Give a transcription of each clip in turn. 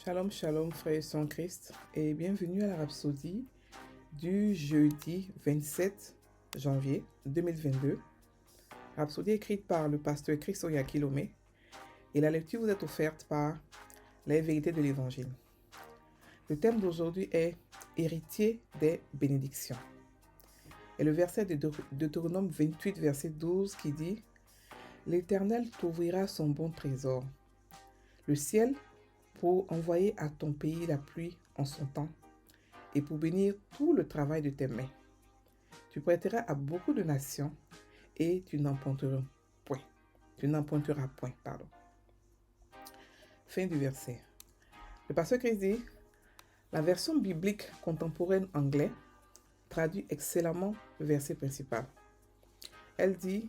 Shalom, shalom, frères et sœurs en Christ, et bienvenue à la Rhapsodie du jeudi 27 janvier 2022. Rhapsodie écrite par le pasteur Chris Oyakilome, et la lecture vous est offerte par les vérités de l'Évangile. Le thème d'aujourd'hui est héritier des bénédictions. Et le verset de Deutéronome 28, verset 12 qui dit « L'Éternel t'ouvrira son bon trésor, le ciel pour envoyer à ton pays la pluie en son temps et pour bénir tout le travail de tes mains. Tu prêteras à beaucoup de nations et tu n'emprunteras point. Fin du verset. Le pasteur Christ dit, la version biblique contemporaine anglais traduit excellemment le verset principal. Elle dit,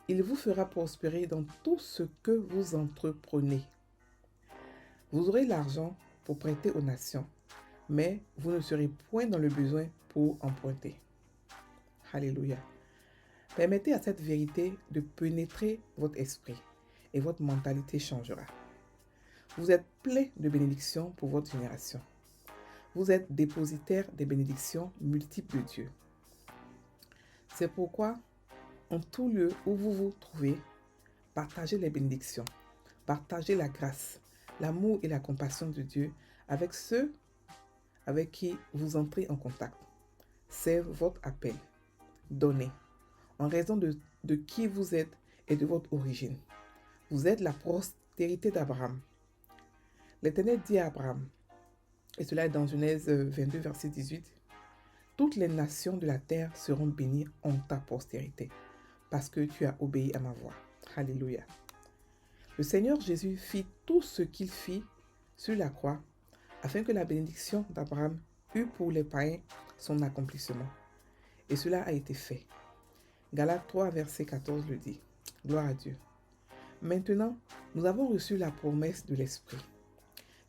il vous fera prospérer dans tout ce que vous entreprenez. Vous aurez l'argent pour prêter aux nations, mais vous ne serez point dans le besoin pour emprunter. Alléluia. Permettez à cette vérité de pénétrer votre esprit et votre mentalité changera. Vous êtes plein de bénédictions pour votre génération. Vous êtes dépositaire des bénédictions multiples de Dieu. C'est pourquoi, en tout lieu où vous vous trouvez, partagez les bénédictions, partagez la grâce, l'amour et la compassion de Dieu avec ceux avec qui vous entrez en contact. C'est votre appel. Donnez, en raison de qui vous êtes et de votre origine. Vous êtes la postérité d'Abraham. L'Éternel dit à Abraham, et cela est dans Genèse 22, verset 18, « Toutes les nations de la terre seront bénies en ta postérité, parce que tu as obéi à ma voix. » Alléluia. Le Seigneur Jésus fit tout ce qu'il fit sur la croix afin que la bénédiction d'Abraham eût pour les païens son accomplissement. Et cela a été fait. Galates 3, verset 14 le dit. Gloire à Dieu. Maintenant, nous avons reçu la promesse de l'Esprit.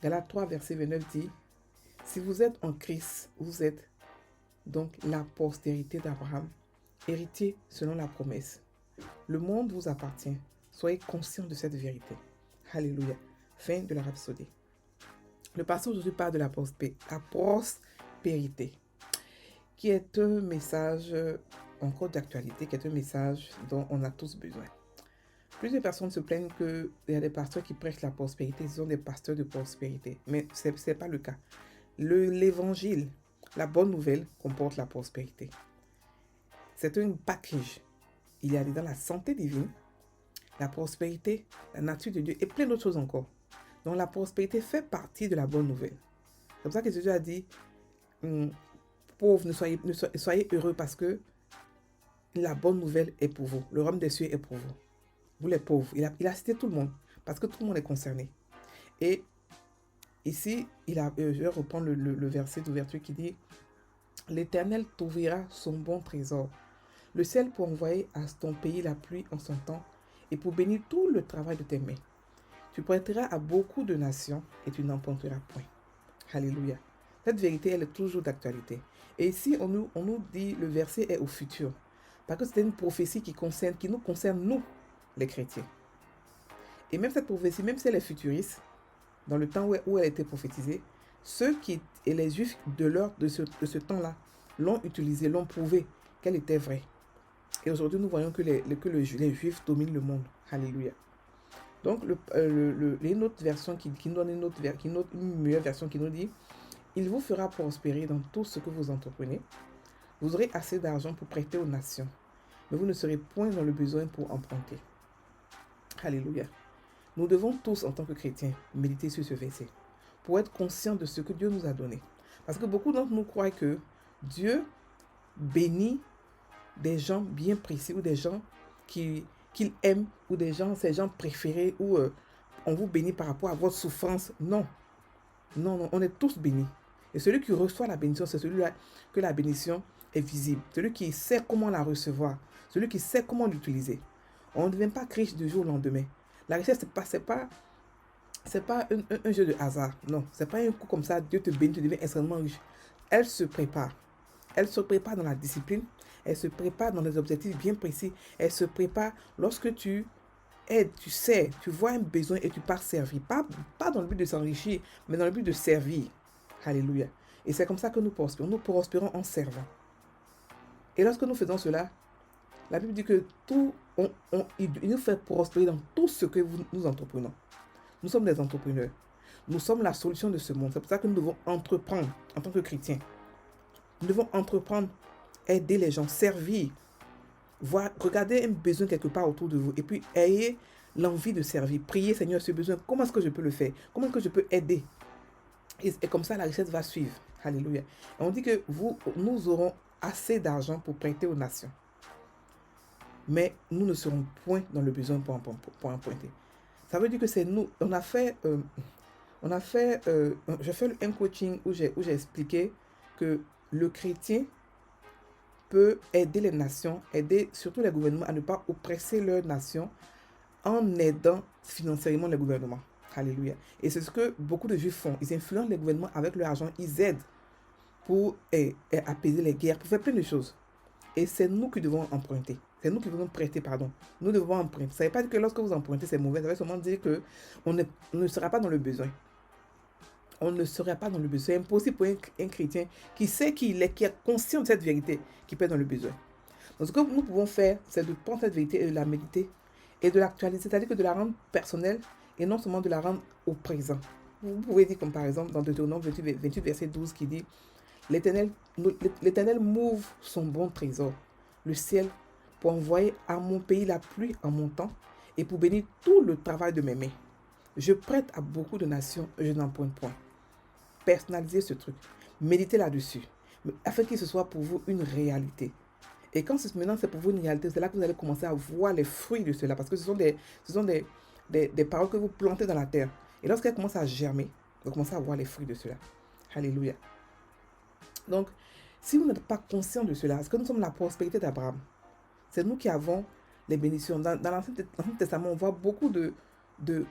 Galates 3, verset 29 dit, « Si vous êtes en Christ, vous êtes donc la postérité d'Abraham, héritier selon la promesse. Le monde vous appartient. Soyez conscients de cette vérité. » Alléluia. Fin de la Rhapsodie. Le pasteur aujourd'hui parle de la prospérité, qui est un message encore d'actualité, qui est un message dont on a tous besoin. Plusieurs personnes se plaignent qu'il y a des pasteurs qui prêchent la prospérité, ils sont des pasteurs de prospérité, mais ce n'est pas le cas. L'évangile, la bonne nouvelle, comporte la prospérité. C'est un package. Il y a dedans la santé divine, la prospérité, la nature de Dieu et plein d'autres choses encore. Donc la prospérité fait partie de la bonne nouvelle. C'est pour ça que Jésus a dit, pauvres, soyez heureux parce que la bonne nouvelle est pour vous. Le royaume des cieux est pour vous. Vous les pauvres. Il a cité tout le monde parce que tout le monde est concerné. Et ici, je vais reprendre le verset d'ouverture qui dit, « L'Éternel t'ouvrira son bon trésor, le ciel pour envoyer à ton pays la pluie en son temps, et pour bénir tout le travail de tes mains. Tu prêteras à beaucoup de nations et tu n'emprunteras point. » Alléluia. Cette vérité, elle est toujours d'actualité. Et ici, on nous dit, le verset est au futur. Parce que c'est une prophétie qui nous concerne, nous, les chrétiens. Et même cette prophétie, même si elle est futuriste, dans le temps où elle a été prophétisée, et les juifs de ce temps-là l'ont utilisée, l'ont prouvé qu'elle était vraie. Et aujourd'hui, nous voyons que les Juifs dominent le monde. Alléluia. Donc, il y a une autre version qui donne une meilleure version qui nous dit « Il vous fera prospérer dans tout ce que vous entreprenez. Vous aurez assez d'argent pour prêter aux nations, mais vous ne serez point dans le besoin pour emprunter. » Alléluia. Nous devons tous, en tant que chrétiens, méditer sur ce verset pour être conscients de ce que Dieu nous a donné. Parce que beaucoup d'entre nous croient que Dieu bénit des gens bien précis ou des gens qu'il aime ou ses gens préférés ou on vous bénit par rapport à votre souffrance. Non, on est tous bénis. Et celui qui reçoit la bénédiction, c'est celui-là que la bénédiction est visible. Celui qui sait comment la recevoir, celui qui sait comment l'utiliser. On ne devient pas riche du jour au lendemain. La richesse, c'est pas un jeu de hasard. Non, c'est pas un coup comme ça, Dieu te bénit, tu deviens extrêmement riche. Elle se prépare. Elle se prépare dans la discipline. Elle se prépare dans des objectifs bien précis. Elle se prépare lorsque tu aides, tu sais, tu vois un besoin et tu pars servir. Pas dans le but de s'enrichir, mais dans le but de servir. Alléluia. Et c'est comme ça que nous prospérons. Nous prospérons en servant. Et lorsque nous faisons cela, la Bible dit que il nous fait prospérer dans tout ce que nous entreprenons. Nous sommes des entrepreneurs. Nous sommes la solution de ce monde. C'est pour ça que nous devons entreprendre en tant que chrétiens. Nous devons entreprendre, aider les gens, servir, voir, regarder un besoin quelque part autour de vous et puis ayez l'envie de servir. Priez, Seigneur, ce besoin, comment est-ce que je peux le faire? Comment est-ce que je peux aider? Et comme ça, la richesse va suivre. Alléluia. Et on dit que nous aurons assez d'argent pour prêter aux nations. Mais nous ne serons point dans le besoin pour en pointer. Ça veut dire que c'est nous. J'ai fait un coaching où j'ai expliqué que le chrétien peut aider les nations, aider surtout les gouvernements à ne pas oppresser leurs nations en aidant financièrement les gouvernements. Alléluia. Et c'est ce que beaucoup de juifs font. Ils influencent les gouvernements avec leur argent, ils aident pour apaiser les guerres, pour faire plein de choses. Et c'est nous qui devons emprunter. C'est nous qui devons prêter, pardon. Nous devons emprunter. Ça ne veut pas dire que lorsque vous empruntez, c'est mauvais. Ça veut seulement dire qu'on ne sera pas dans le besoin. On ne serait pas dans le besoin. C'est impossible pour un chrétien qui sait qui il est, qui est conscient de cette vérité, qui peut être dans le besoin. Donc, ce que nous pouvons faire, c'est de prendre cette vérité et de la méditer et de l'actualiser, c'est-à-dire que de la rendre personnelle et non seulement de la rendre au présent. Vous pouvez dire, comme par exemple, dans Deutéronome 28, verset 12, qui dit « L'Éternel m'ouvre son bon trésor, le ciel, pour envoyer à mon pays la pluie en mon temps et pour bénir tout le travail de mes mains. Je prête à beaucoup de nations, je n'emprunte point. » Personnalisez ce truc. Méditez là-dessus, afin que ce soit pour vous une réalité. Et quand maintenant c'est pour vous une réalité, c'est là que vous allez commencer à voir les fruits de cela, parce que ce sont des paroles que vous plantez dans la terre. Et lorsqu'elles commencent à germer, vous commencez à voir les fruits de cela. Alléluia. Donc, si vous n'êtes pas conscient de cela, parce que nous sommes la prospérité d'Abraham, c'est nous qui avons les bénédictions. Dans l'Ancien Testament, on voit beaucoup de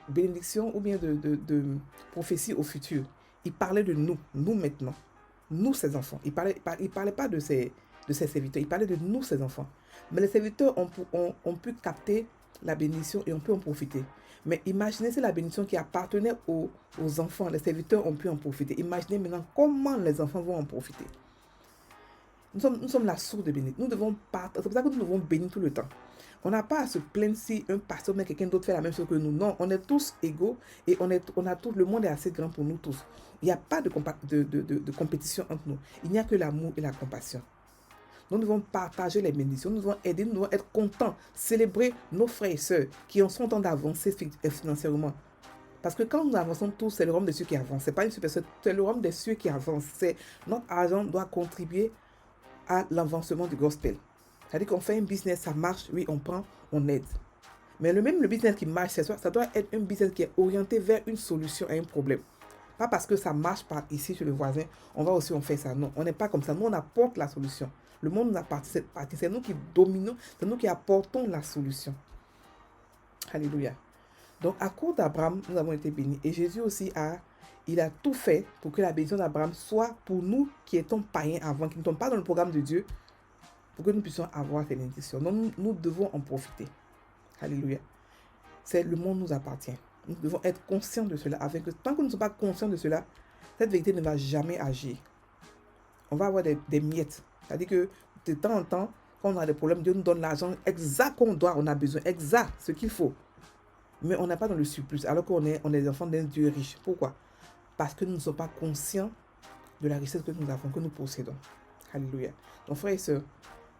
bénédictions ou bien de prophéties au futur. Il parlait de nous maintenant, nous ses enfants. Il parlait pas de ses serviteurs, il parlait de nous ses enfants. Mais les serviteurs ont pu capter la bénédiction et on peut en profiter. Mais imaginez si la bénédiction qui appartenait aux enfants, les serviteurs ont pu en profiter. Imaginez maintenant comment les enfants vont en profiter. Nous sommes la source de bénédiction. Nous devons partager. C'est pour ça que nous devons bénir tout le temps. On n'a pas à se plaindre si un pasteur ou quelqu'un d'autre fait la même chose que nous. Non, on est tous égaux et le monde est assez grand pour nous tous. Il n'y a pas de compétition entre nous. Il n'y a que l'amour et la compassion. Nous devons partager les bénédictions, nous devons aider, nous devons être contents, célébrer nos frères et sœurs qui en sont en train d'avancer financièrement. Parce que quand nous avançons tous, c'est le royaume des cieux qui avance. Ce n'est pas une super, c'est le royaume des cieux qui avance. Notre argent doit contribuer à l'avancement du gospel. C'est-à-dire qu'on fait un business, ça marche, oui, on prend, on aide. Mais le business qui marche, ça doit être un business qui est orienté vers une solution à un problème. Pas parce que ça marche par ici chez le voisin, on fait ça. Non, on n'est pas comme ça. Nous, on apporte la solution. Le monde nous appartient. C'est nous qui dominons, c'est nous qui apportons la solution. Alléluia. Donc, à cause d'Abraham, nous avons été bénis. Et Jésus aussi il a tout fait pour que la bénédiction d'Abraham soit pour nous qui étions païens avant, qui ne sommes pas dans le programme de Dieu, pour que nous puissions avoir ces bénédictions. Donc, nous devons en profiter. Alléluia. Le monde nous appartient. Nous devons être conscients de cela. Tant que nous ne sommes pas conscients de cela, cette vérité ne va jamais agir. On va avoir des miettes. C'est-à-dire que de temps en temps, quand on a des problèmes, Dieu nous donne l'argent exact qu'on doit, on a besoin, exact, ce qu'il faut. Mais on n'est pas dans le surplus, alors qu'on est des enfants d'un Dieu riche. Pourquoi? Parce que nous ne sommes pas conscients de la richesse que nous avons, que nous possédons. Alléluia. Donc, frères et sœurs,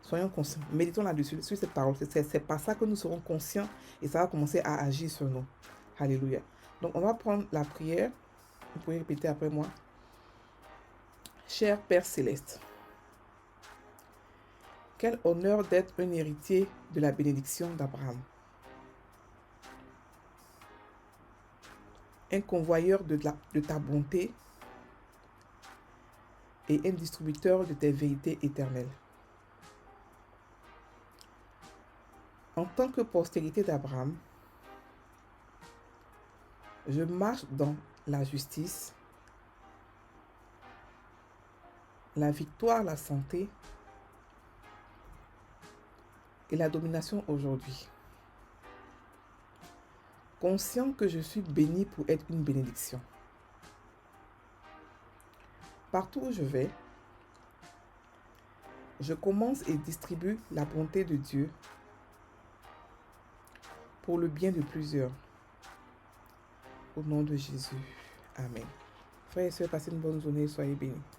soyons conscients. Méditons là-dessus, sur cette parole. C'est par ça que nous serons conscients et ça va commencer à agir sur nous. Alléluia. Donc, on va prendre la prière. Vous pouvez répéter après moi. Cher Père Céleste, quel honneur d'être un héritier de la bénédiction d'Abraham. Un convoyeur de ta bonté et un distributeur de tes vérités éternelles. En tant que postérité d'Abraham, je marche dans la justice, la victoire, la santé et la domination aujourd'hui. conscient que je suis béni pour être une bénédiction. Partout où je vais, je commence et distribue la bonté de Dieu pour le bien de plusieurs. Au nom de Jésus. Amen. Frères et sœurs, passez une bonne journée et soyez bénis.